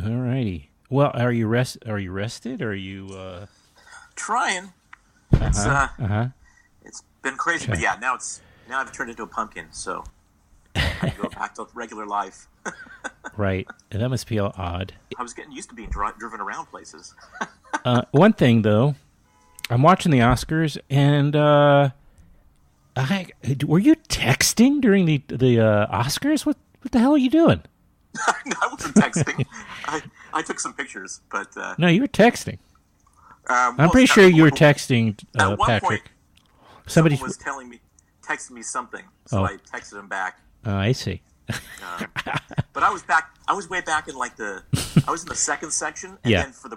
All righty. Well, are you rested? Or are you? Trying. It's been crazy, but yeah, now I've turned into a pumpkin, so I can go back to regular life. Right. That must feel odd. I was getting used to being driven around places. One thing though, I'm watching the Oscars, and were you texting during the Oscars? What the hell are you doing? I wasn't texting. I took some pictures, but no, you were texting. I'm well, pretty sure you were texting at one Patrick. point, somebody was texting me something, so I texted him back. Oh, I see. But I was way back in I was in the second section, and then for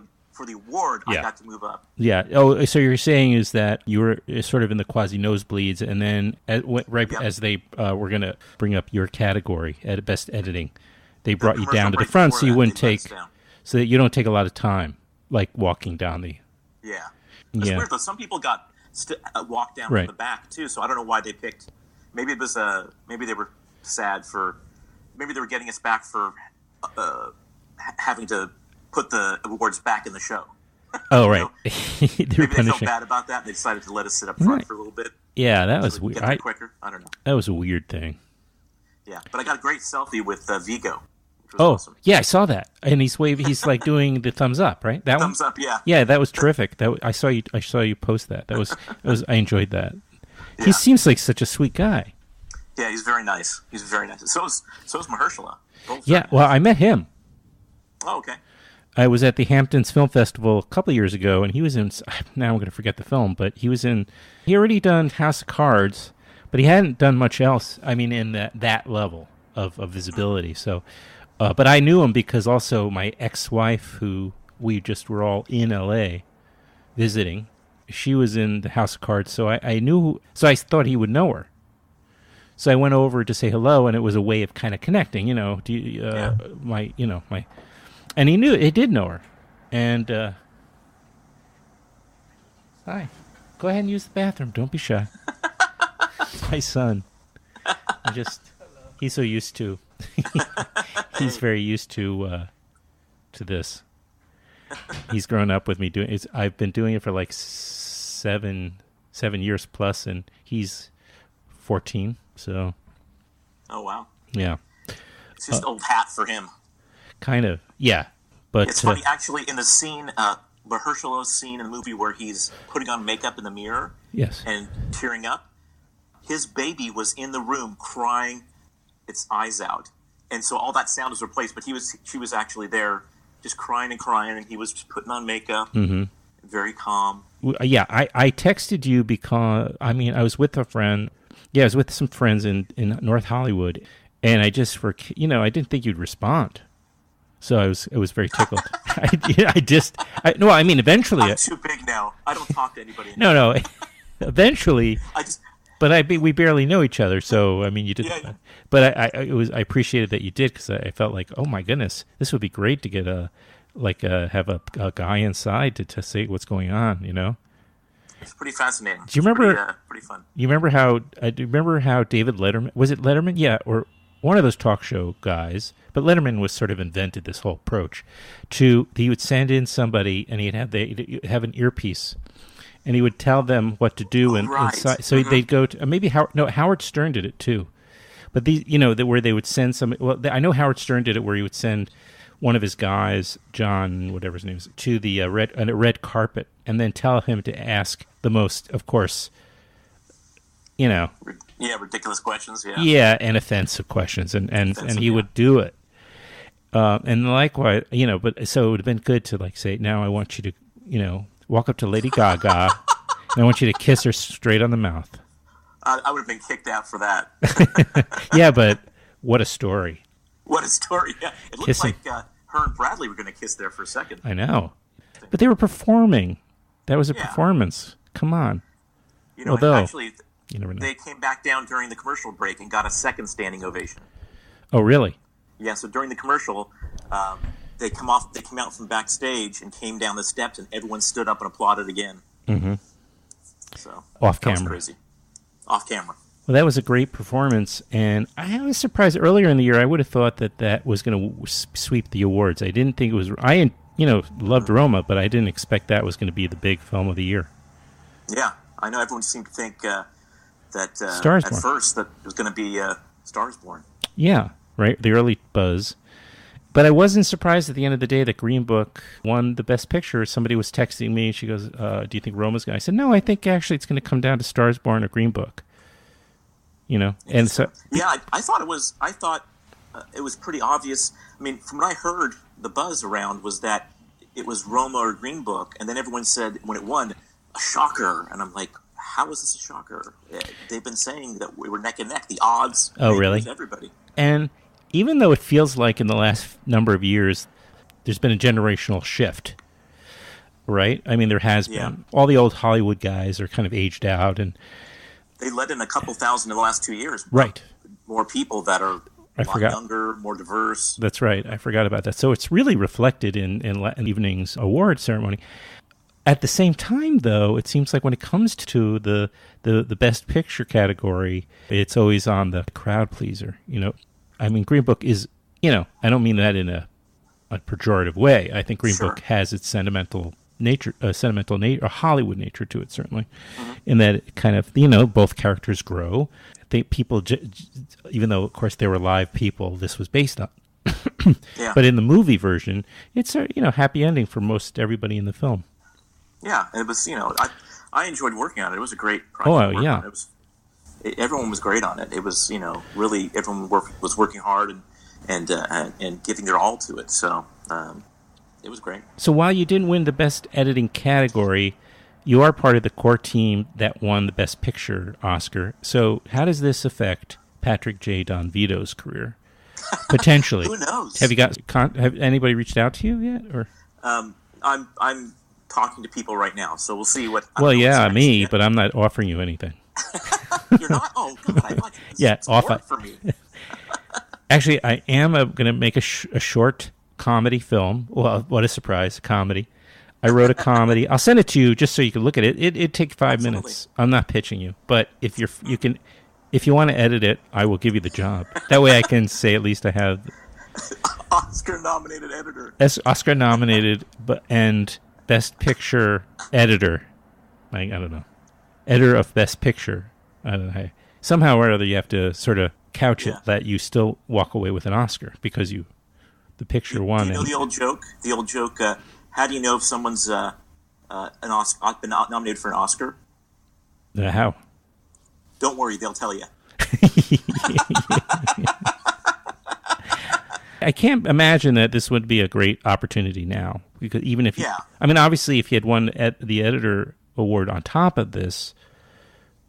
the award, I got to move up. Yeah. Oh, so you're saying is that you were sort of in the quasi nosebleeds, and then as they were going to bring up your category at best editing, they brought you down to the front so you wouldn't so that you don't take a lot of time, like walking down the. Yeah. It's weird though. Some people got walked down from the back too, so I don't know why they picked. Maybe it was maybe they were sad for. Maybe they were getting us back for having to put the awards back in the show. Oh, right. Maybe they felt bad about that, and they decided to let us sit up front for a little bit. Yeah, that was weird. Get there quicker. I don't know. That was a weird thing. Yeah, but I got a great selfie with Vigo. Which was awesome. Yeah, I saw that, and he's like doing the thumbs up, right? That thumbs up, yeah. Yeah, that was terrific. I saw you post that. That was I enjoyed that. Yeah. He seems like such a sweet guy. Yeah, he's very nice. So is Mahershala. Yeah, well, I met him. Oh, okay. I was at the Hamptons Film Festival a couple of years ago, and he was in. Now I'm going to forget the film, but he already done House of Cards, but he hadn't done much else. I mean, in that level of visibility. So, but I knew him because also my ex-wife, who we just were all in L.A. visiting, she was in the House of Cards, so I knew. So I thought he would know her. So I went over to say hello, and it was a way of kind of connecting. And he did know her, and hi, go ahead and use the bathroom. Don't be shy. It's my son. He's so used to. He's very used to this. He's grown up with me doing it. I've been doing it for like 7 years plus, and he's 14. So. Oh wow. Yeah. It's just old hat for him. Kind of, yeah. But it's funny, actually, in the scene, Mahershala's scene in the movie where he's putting on makeup in the mirror, and tearing up, his baby was in the room crying its eyes out, and so all that sound was replaced. But she was actually there, just crying, and he was just putting on makeup, very calm. Yeah, I texted you because I was with a friend. Yeah, I was with some friends in North Hollywood, and I didn't think you'd respond. So I was very tickled. Eventually. I'm too big now. I don't talk to anybody anymore. No. Eventually. We barely know each other, so you did. Yeah. But I appreciated that you did, because I felt like, oh my goodness, this would be great to get have a guy inside to say what's going on. It's pretty fascinating. Do you remember? Pretty fun. You remember how? Do you remember how David Letterman, was it Letterman? Yeah, or one of those talk show guys. But Letterman was sort of invented this whole approach. He would send in somebody, and he'd have an earpiece, and he would tell them what to do inside. So they'd go to maybe Howard Stern did it too. But where they would send some. Well, I know Howard Stern did it where he would send one of his guys, John, whatever his name is, to the red carpet, and then tell him to ask the most, of course, Yeah, ridiculous questions, yeah. Yeah, and offensive questions, and he would do it. And likewise, but so it would have been good to say, now I want you to, walk up to Lady Gaga, and I want you to kiss her straight on the mouth. I would have been kicked out for that. Yeah, but what a story. What a story, yeah. It looked like her and Bradley were going to kiss there for a second. I know. But they were performing. That was a performance. Come on. Actually, you never know. They came back down during the commercial break and got a second standing ovation. Oh, really? Yeah, so during the commercial, they came out from backstage and came down the steps, and everyone stood up and applauded again. Mm-hmm. So off camera. That was crazy. Off camera. Well, that was a great performance, and I was surprised earlier in the year. I would have thought that was going to sweep the awards. I didn't think it was. I loved Roma, but I didn't expect that was going to be the big film of the year. Yeah, I know everyone seemed to think that Stars at Born. first that it was going to be Stars Born. Yeah, right. The early buzz. But I wasn't surprised at the end of the day that Green Book won the Best Picture. Somebody was texting me. She goes, "Do you think Roma's going?" I said, "No, I think actually it's going to come down to Stars Born or Green Book." And so I thought it was. I thought it was pretty obvious. I mean, from what I heard, the buzz around was that it was Roma or Green Book, and then everyone said when it won, a shocker, and I'm like, how is this a shocker? They've been saying that we were neck and neck. The odds. Oh, really? Everybody. And even though it feels like in the last number of years, there's been a generational shift, right? I mean, there has been. All the old Hollywood guys are kind of aged out, and they let in a couple thousand in the last 2 years. Right. More people that are a lot younger, more diverse. That's right. I forgot about that. So it's really reflected in evening's award ceremony. At the same time, though, it seems like when it comes to the Best Picture category, it's always on the crowd pleaser. I mean, Green Book is, I don't mean that in a pejorative way. I think Green Book has its sentimental nature, or Hollywood nature to it, certainly, in that it kind of, both characters grow. I think people, even though, of course, they were live people, this was based on. But in the movie version, it's a happy ending for most everybody in the film. Yeah, and it was, I enjoyed working on it. It was a great project. Oh, yeah. Everyone was great on it. It was, really everyone was working hard and giving their all to it. So it was great. So while you didn't win the Best Editing category, you are part of the core team that won the Best Picture Oscar. So how does this affect Patrick J. Don Vito's career? Potentially. Who knows? Have anybody reached out to you yet? Or I'm talking to people right now, so we'll see what. Me, but I'm not offering you anything. You're not? Oh, God, I thought offer for me. Actually, I am going to make a short comedy film. Well, what a surprise, comedy. I wrote a comedy. I'll send it to you just so you can look at it. It'd take 5 minutes. I'm not pitching you, but if you want to edit it, I will give you the job. That way I can say at least I have Oscar-nominated editor. Oscar-nominated, and Best Picture editor. I don't know. Editor of Best Picture. I don't know. Somehow or other, you have to sort of couch it that you still walk away with an Oscar because the picture won. You know the old joke? How do you know if someone's been nominated for an Oscar? How? Don't worry, they'll tell you. I can't imagine that this would be a great opportunity now, because even if obviously, if you had won the editor award on top of this,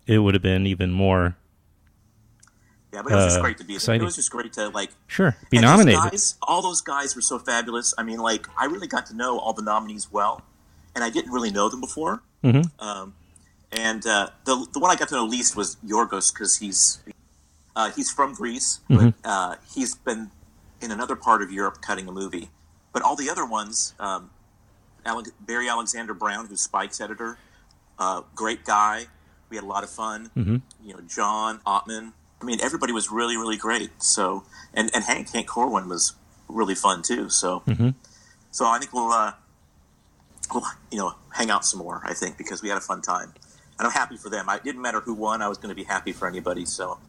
it would have been even more. Yeah, but it was just great to be. Exciting. It was just great to be nominated. All those guys were so fabulous. I mean, I really got to know all the nominees well, and I didn't really know them before. Mm-hmm. And the one I got to know least was Yorgos, because he's from Greece, but he's been in another part of Europe cutting a movie. But all the other ones, Barry Alexander Brown, who's Spike's editor, great guy. We had a lot of fun. Mm-hmm. John Ottman. I mean, everybody was really, really great. So, and Hank Corwin was really fun too. So, so I think we'll hang out some more. I think, because we had a fun time, and I'm happy for them. It didn't matter who won; I was going to be happy for anybody. So,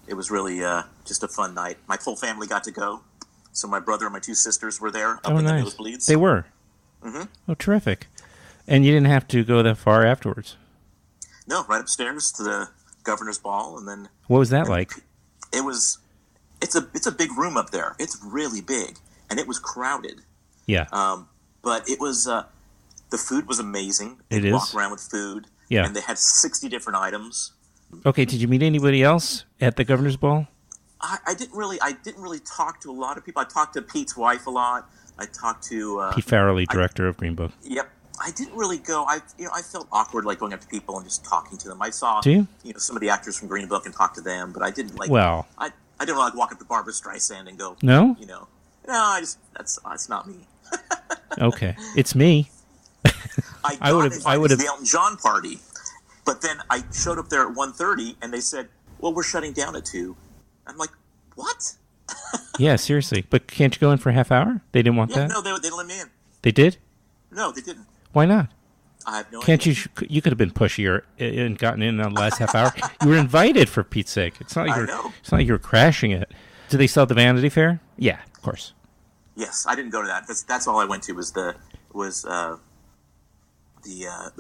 it was really just a fun night. My full family got to go. So my brother and my two sisters were there up in the nosebleeds. They were. Mm-hmm. Oh, terrific! And you didn't have to go that far afterwards. No, right upstairs to the governor's ball, and then. What was that like? It's a big room up there. It's really big, and it was crowded. Yeah. But it was the food was amazing. It is. Walk around with food. Yeah. And they had 60 different items. Okay. Did you meet anybody else at the governor's ball? I didn't really talk to a lot of people. I talked to Pete's wife a lot. I talked to Pete Farrelly, director of Green Book. Yep. I didn't really go. I felt awkward going up to people and just talking to them. I saw some of the actors from Green Book and talked to them, but I didn't Well, I didn't walk up to Barbara Streisand and go. No. No. That's not me. Okay, it's me. I would have the Elton John party, but then I showed up there at 1:30 and they said, well, we're shutting down at 2. I'm like, what? Yeah, seriously. But can't you go in for a half hour? They didn't want that? No, they let me in. They did? No, they didn't. Why not? I have no idea. Can't you could have been pushier and gotten in on the last half hour. You were invited, for Pete's sake. It's not like you were crashing it. Did they sell the Vanity Fair? Yeah, of course. Yes, I didn't go to that. That's all I went to was the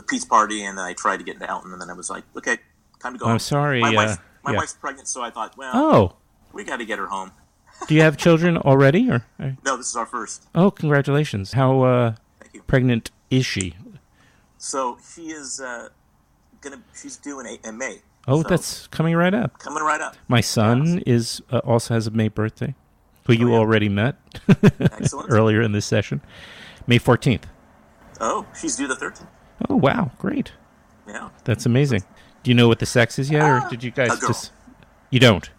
Pete's party, and then I tried to get into Elton, and then I was like, okay, time to go home. I'm sorry. My wife's pregnant, so I thought, well, we got to get her home. Do you have children already? Or no, this is our first. Oh, congratulations. How pregnant is she? So she is she's due in May. Oh, so that's coming right up. Coming right up. My son is also has a May birthday, who you already met Excellent. earlier in this session. May 14th. Oh, she's due the 13th. Oh, wow. Great. Yeah. That's amazing. Do you know what the sex is yet, or did you guys just... You don't?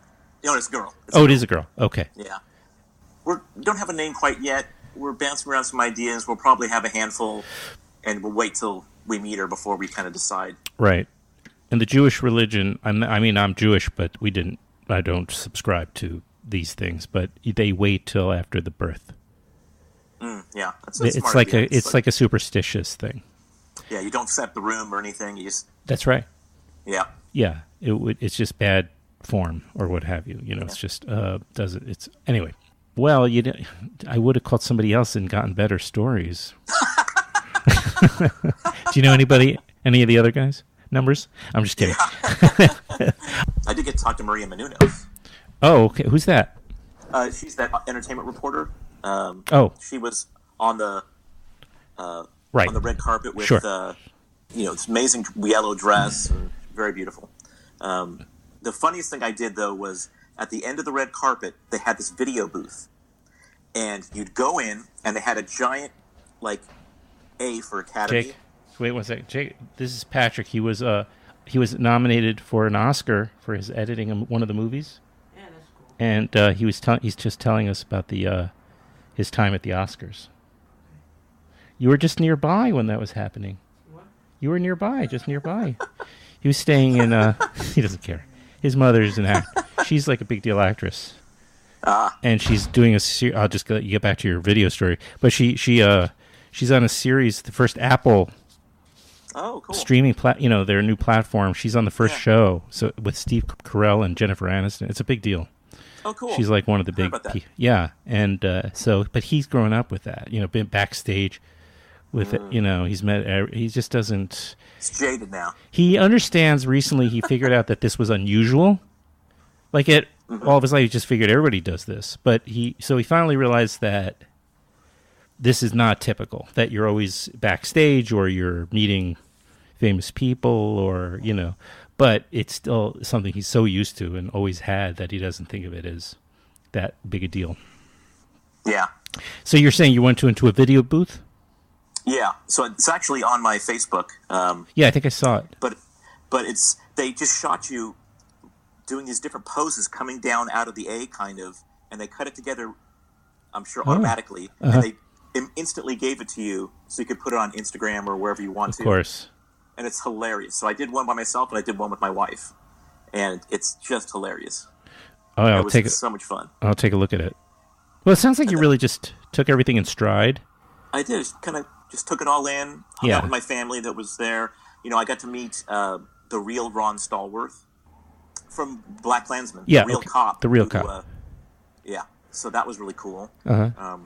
No, it's a girl. It is a girl. Okay. Yeah. We don't have a name quite yet. We're bouncing around some ideas. We'll probably have a handful, and we'll wait till we meet her before we kind of decide. Right. In the Jewish religion, I'm Jewish, but I don't subscribe to these things, but they wait till after the birth. Yeah. It's like a superstitious thing. Yeah, you don't set the room or anything. You just... That's right. Yeah. Yeah. It's just bad form or what have you. You know, It's just it's anyway. Well, I would have called somebody else and gotten better stories. Do you know any of the other guys? Numbers? I'm just kidding. Yeah. I did get to talk to Maria Menounos. Oh, okay. Who's that? She's that entertainment reporter. She was on the on the red carpet with this amazing yellow dress, and very beautiful. The funniest thing I did though was at the end of the red carpet they had this video booth, and you'd go in and they had a giant A for Academy. Jake, wait one second. Jake, this is Patrick. He was nominated for an Oscar for his editing of one of the movies. Yeah, that's cool. And he's just telling us about his time at the Oscars. You were just nearby when that was happening. What? You were nearby, just nearby. He was staying in. He doesn't care. His mother's an actor. She's like a big deal actress. And she's doing I'll just let you get back to your video story. But she's on a series, the first Apple streaming their new platform. She's on the first show, so with Steve Carell and Jennifer Aniston. It's a big deal. Oh, cool. She's like one of the big, and but he's grown up with that. Been backstage with it. He just doesn't. It's jaded now. He understands. Recently, he figured out that this was unusual. All of his life, he just figured everybody does this. But he finally realized that this is not typical. That you're always backstage or you're meeting famous people or but it's still something he's so used to and always had that he doesn't think of it as that big a deal. Yeah. So you're saying you went into a video booth? Yeah. So it's actually on my Facebook. Yeah, I think I saw it. But they just shot you doing these different poses coming down out of the A kind of, and they cut it together, I'm sure, automatically. And they instantly gave it to you so you could put it on Instagram or wherever you want to. Of course. And it's hilarious. So I did one by myself and I did one with my wife. And it's just hilarious. Oh, yeah, it's so much fun. I'll take a look at it. Well, it sounds like you really just took everything in stride. I did. Just took it all in. Hung out with my family that was there. I got to meet the real Ron Stallworth from Black Klansman. Yeah, the real cop. The real cop. Yeah. So that was really cool. Uh-huh.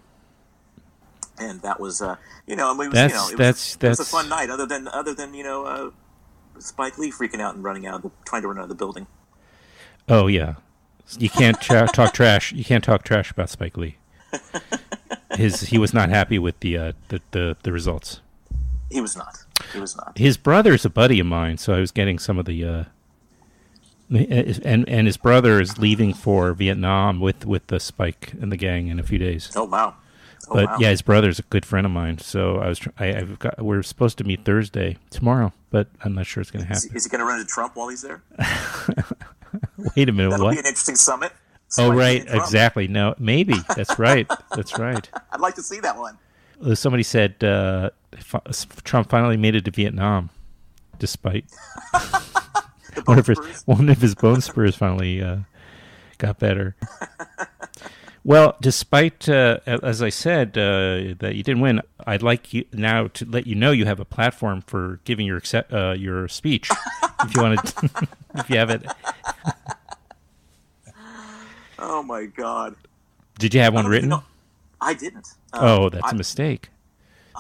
And that was, and it was a fun night. Other than Spike Lee freaking out and trying to run out of the building. Oh yeah, you can't talk trash. You can't talk trash about Spike Lee. He was not happy with the results. He was not. His brother's a buddy of mine, so I was getting some of the. And his brother is leaving for Vietnam with the Spike and the gang in a few days. Oh wow. Yeah, his brother's a good friend of mine. So we're supposed to meet tomorrow, but I'm not sure it's going to happen. Is he going to run into Trump while he's there? Wait a minute, That'll what? be an interesting summit. Right, exactly. No, maybe that's right. That's right. I'd like to see that one. Somebody said Trump finally made it to Vietnam, despite. One of his bone spurs finally got better. Well, despite, as I said, that you didn't win, I'd like you now to let you know you have a platform for giving your speech, if you want to, if you have it. Oh my God! Did you have one written? I didn't. That's a mistake.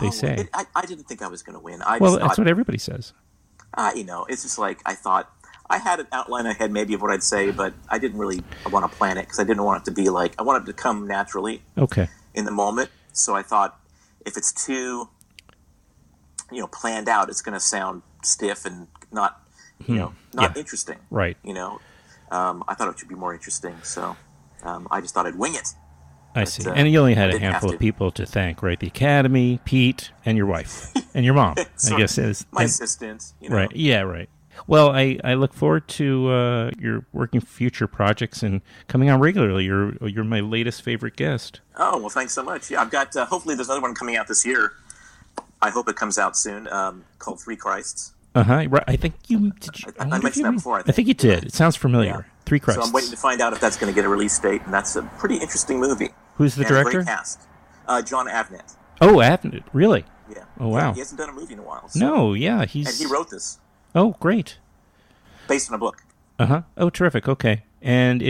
They say. I didn't think I was going to win. That's what everybody says. It's just like I thought. I had an outline ahead maybe of what I'd say, but I didn't really want to plan it because I didn't want it to be like, I wanted it to come naturally in the moment. So I thought if it's too, planned out, it's going to sound stiff and not interesting. Right. I thought it should be more interesting. So I just thought I'd wing it. I see. And you only had a handful of people to thank, right? The Academy, Pete, and your wife, and your mom, I guess. My assistant. Right. Yeah, right. Well, I look forward to your working future projects and coming on regularly. You're my latest favorite guest. Oh, well, thanks so much. Yeah, I've got, hopefully there's another one coming out this year. I hope it comes out soon, called Three Christs. Right. I think you... I mentioned that before, I think you did. It sounds familiar. Yeah. Three Christs. So I'm waiting to find out if that's going to get a release date, and that's a pretty interesting movie. Who's the director? A great cast. John Avnet. Oh, Avnet. Really? Yeah. Oh, wow. He hasn't done a movie in a while. So. No, yeah. And he wrote this. Oh, great. Based on a book. Oh, terrific. Okay. And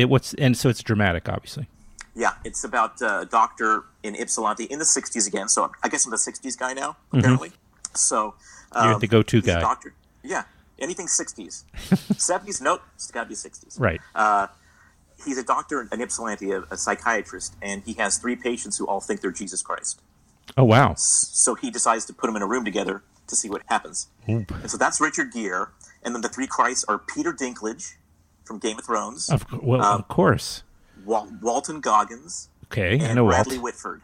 so it's dramatic, obviously. Yeah, it's about a doctor in Ypsilanti in the 60s again. So I guess I'm the 60s guy now, apparently. So you're the go-to guy. Doctor. Yeah, anything 60s. 70s, nope, it's got to be 60s. Right. He's a doctor in Ypsilanti, a psychiatrist, and he has 3 patients who all think they're Jesus Christ. Oh, wow. So he decides to put them in a room together to see what happens. And so that's Richard Gere. And then the 3 Christs are Peter Dinklage from Game of Thrones. Of course. Walton Goggins. Okay, and I know Bradley Whitford.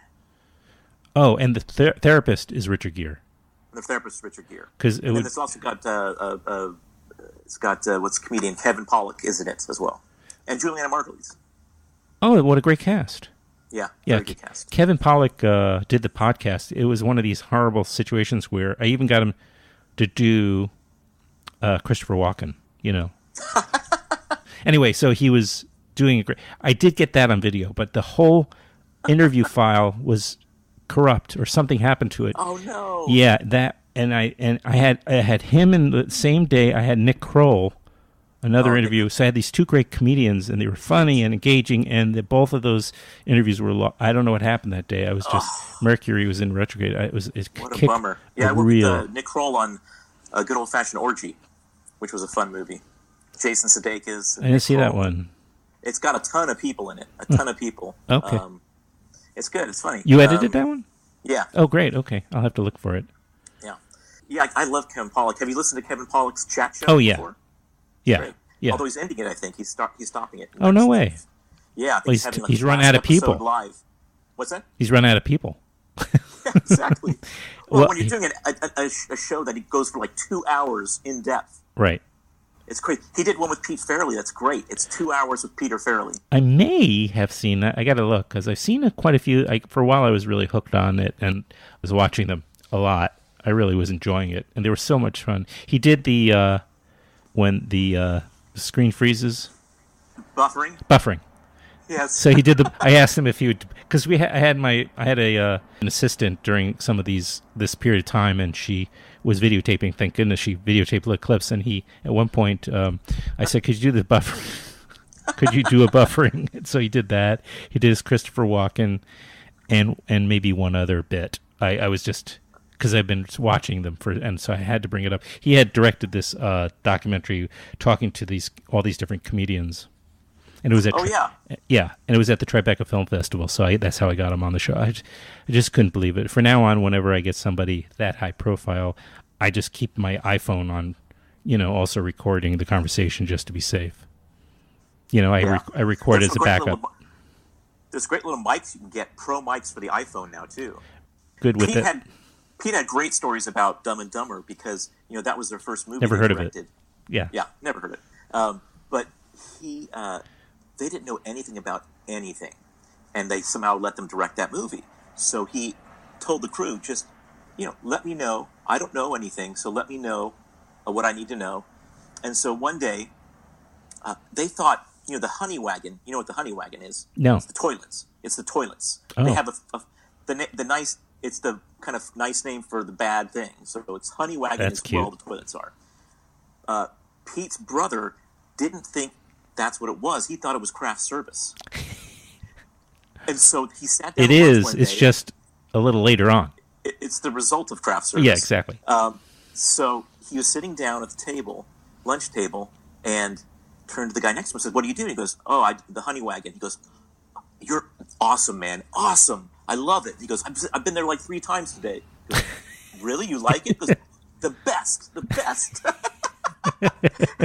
Oh, and the therapist is Richard Gere. The therapist is Richard Gere. And then it's also got what's comedian Kevin Pollak is in it as well, and Juliana Margulies. Oh, what a great cast! Yeah, very good cast. Kevin Pollak did the podcast. It was one of these horrible situations where I even got him to do Christopher Walken. Anyway, so he was doing a great. I did get that on video, but the whole interview file was corrupt or something happened to it. Oh no! Yeah, that I had him in the same day. I had Nick Kroll, another interview. So I had these 2 great comedians, and they were funny and engaging. And both of those interviews were. I don't know what happened that day. I was just Mercury was in retrograde. What a bummer. Yeah, I worked with Nick Kroll on A Good Old Fashioned Orgy, which was a fun movie. Jason Sudeikis. I didn't see that one. It's got a ton of people in it. A ton of people. Okay. It's good. It's funny. You edited that one? Yeah. Oh, great. Okay. I'll have to look for it. Yeah. Yeah, I love Kevin Pollak. Have you listened to Kevin Pollak's chat show before? Yeah. Great. Yeah. Although he's ending it, I think. He's stopping it. Oh, no way. Yeah. I think he's run out of people. Live. What's that? He's run out of people. Yeah, exactly. Well, when you're doing a show that goes for like 2 hours in depth. Right. It's great. He did one with Pete Farrelly. That's great. It's 2 hours with Peter Farrelly. I may have seen that. I got to look because I've seen quite a few. For a while, I was really hooked on it and was watching them a lot. I really was enjoying it, and they were so much fun. He did the when the screen freezes. Buffering. Yes. So he did I asked him if he would, because I had an assistant during some of this period of time, and she was videotaping. Thank goodness she videotaped little clips. And at one point, I said, "Could you do the buffering? Could you do a buffering?" And so he did that. He did his Christopher Walken, and maybe one other bit. I was just because I've been watching them and so I had to bring it up. He had directed this documentary talking to all these different comedians. And it was at and it was at the Tribeca Film Festival, so that's how I got him on the show. I just couldn't believe it. From now on, whenever I get somebody that high profile, I just keep my iPhone on, also recording the conversation just to be safe. I record as a backup. There's great little mics you can get, pro mics for the iPhone now too. Good with it. Pete had great stories about Dumb and Dumber because that was their first movie. Never heard of it. Yeah, never heard it. But they didn't know anything about anything, and they somehow let them direct that movie. So he told the crew, just, let me know. I don't know anything, so let me know what I need to know. And so one day, they thought, the honey wagon. You know what the honey wagon is? No. It's the toilets. It's the toilets. Oh. They have the nice. It's the kind of nice name for the bad thing. So it's honey wagon. That's is cute. where all the toilets are. Pete's brother didn't think that's what it was. He thought it was craft service. And so he sat down. It is. It's just a little later on. It's the result of craft service. Yeah, exactly. So he was sitting down at the table, lunch table, and turned to the guy next to him and said, "What are you doing?" He goes, the honey wagon. He goes, "You're awesome, man. Awesome. I love it." He goes, "I've been there like 3 times today." He goes, "Really? You like it?" He goes, The best. I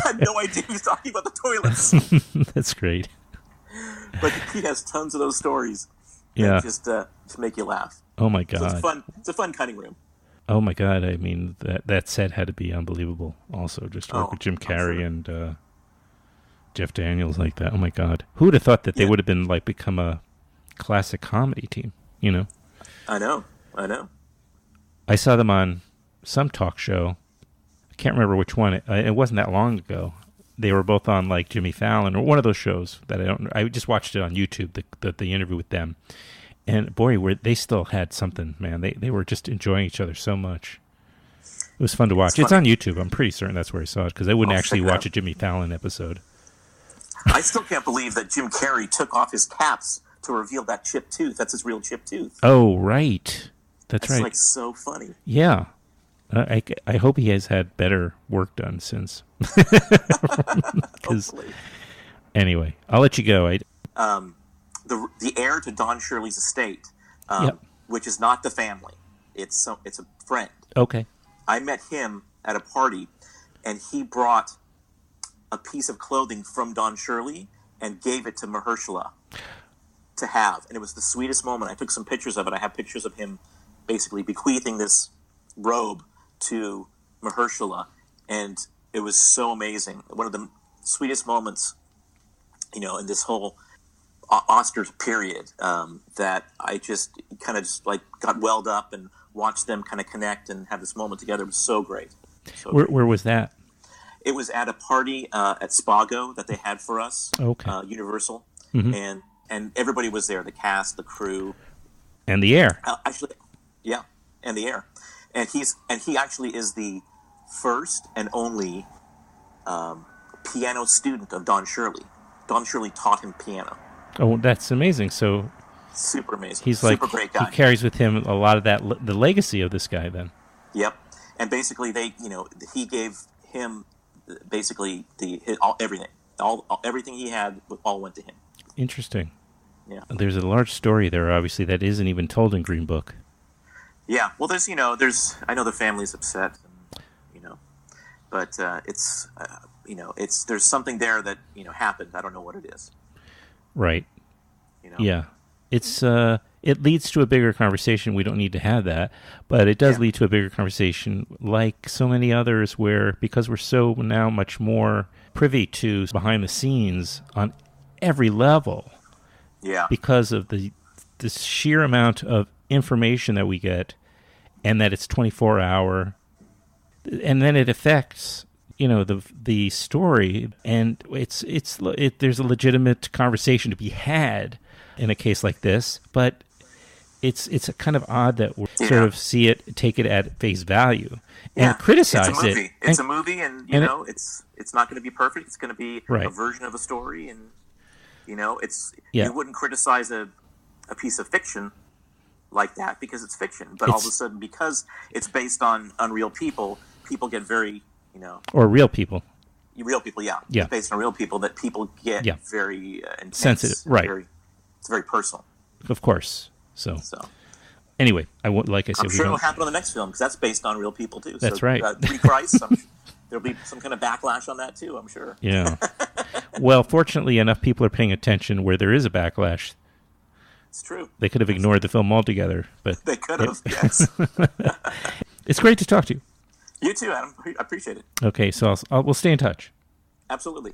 had no idea he was talking about the toilets. That's great. But he has tons of those stories. Yeah. Just to make you laugh. Oh my God. So it's fun. It's a fun cutting room. Oh my God. I mean, that set had to be unbelievable. Also, just to work with Jim Carrey and Jeff Daniels like that. Oh my God. Who would have thought that they would have been become a classic comedy team, I know. I saw them on some talk show. I can't remember which one. It wasn't that long ago. They were both on Jimmy Fallon or one of those shows that I just watched it on YouTube, the interview with them. And boy, they still had something, man. They were just enjoying each other so much. It was fun to watch. It's on YouTube. I'm pretty certain that's where I saw it because I wouldn't actually watch a Jimmy Fallon episode. I still can't believe that Jim Carrey took off his caps to reveal that chipped tooth. That's his real chipped tooth. Oh, right. That's right. It's so funny. Yeah. I hope he has had better work done since. Anyway, I'll let you go. The heir to Don Shirley's estate, which is not the family. It's a friend. Okay. I met him at a party, and he brought a piece of clothing from Don Shirley and gave it to Mahershala to have. And it was the sweetest moment. I took some pictures of it. I have pictures of him basically bequeathing this robe to Mahershala, and it was so amazing. One of the sweetest moments, in this whole Oscars period, that I just kind of got welled up and watched them kind of connect and have this moment together. It was so great. Where was that? It was at a party at Spago that they had for us. Okay. Universal, Mm-hmm. and everybody was there. The cast, the crew, and the heir. And the heir. And he actually is the first and only piano student of Don Shirley. Don Shirley taught him piano. Oh, that's amazing. So super amazing. He's super great guy. He carries with him a lot of the legacy of this guy then. Yep. And basically he gave him basically everything. Everything he had all went to him. Interesting. Yeah. There's a large story there, obviously, that isn't even told in Green Book. Yeah. Well, there's I know the family's upset, but there's something there that happened. I don't know what it is. Right. Yeah. It's it leads to a bigger conversation. We don't need to have that, but it does lead to a bigger conversation, like so many others, where because we're so now much more privy to behind the scenes on every level. Yeah. Because of the sheer amount of information that we get, and that it's 24-hour, and then it affects the story, and there's a legitimate conversation to be had in a case like this, but it's kind of odd that we sort of take it at face value and criticize it. It's a movie, and it's not going to be perfect. It's going to be a version of a story, and you wouldn't criticize a piece of fiction like that because it's fiction, but all of a sudden because it's based on unreal people get very or real people. Real people, yeah. It's based on real people that people get very intense, sensitive, right? It's very personal, of course. So anyway, like I said, I'm sure it'll happen on the next film because that's based on real people too. That's right. Pre-Christ, there'll be some kind of backlash on that too. I'm sure. Yeah. Well, fortunately, enough people are paying attention where there is a backlash. It's true. They could have ignored the film altogether, but they could have. Yes. It's great to talk to you. You too, Adam. I appreciate it. Okay, so we'll stay in touch. Absolutely.